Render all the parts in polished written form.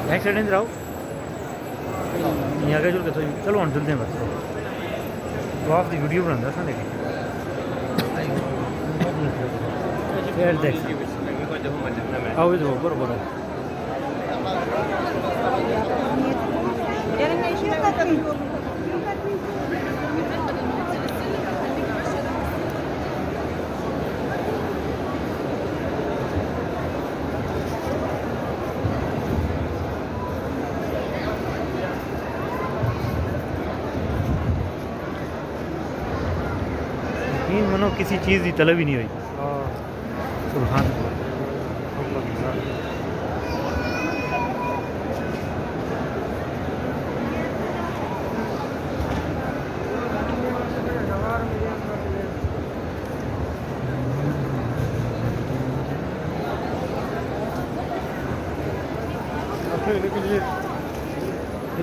back side इधर आओ यहाँ आगे चल के चलो हम चलते हैं बस तो आप दी वीडियो बनांदा सा लेकिन फिर देख आओ इधर बरोबर मनो किसी चीज़ की तलब ही नहीं हुई सुभान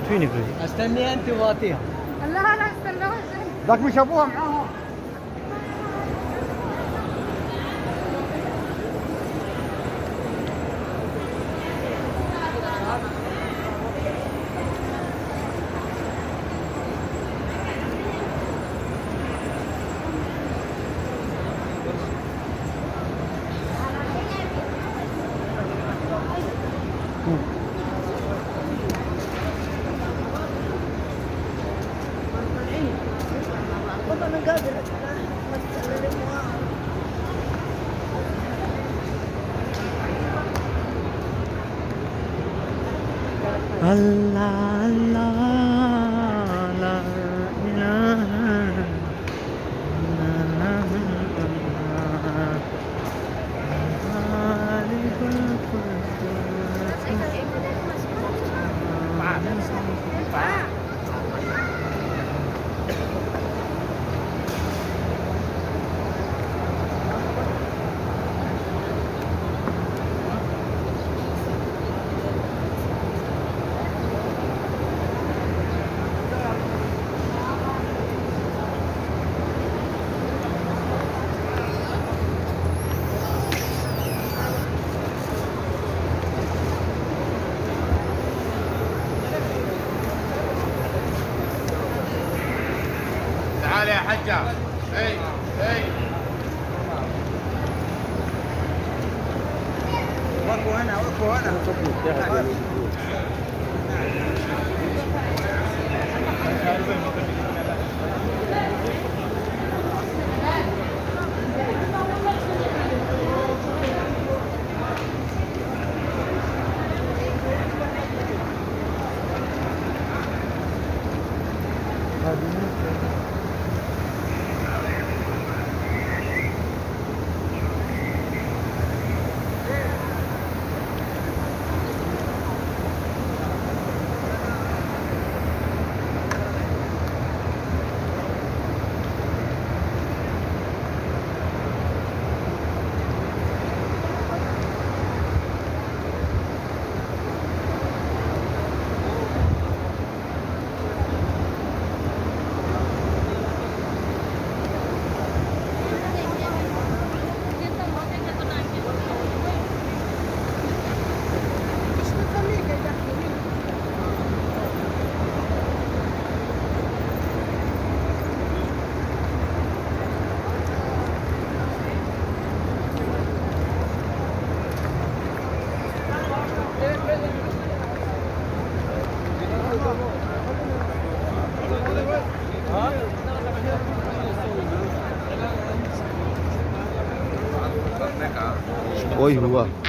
فين يقول استني انت واطيها لا لا استنى ذاك مش ابوها معاها Allah Allah la ilaha تعال يا حجة اي اي وقفوا هنا وقفوا هنا वही हुआ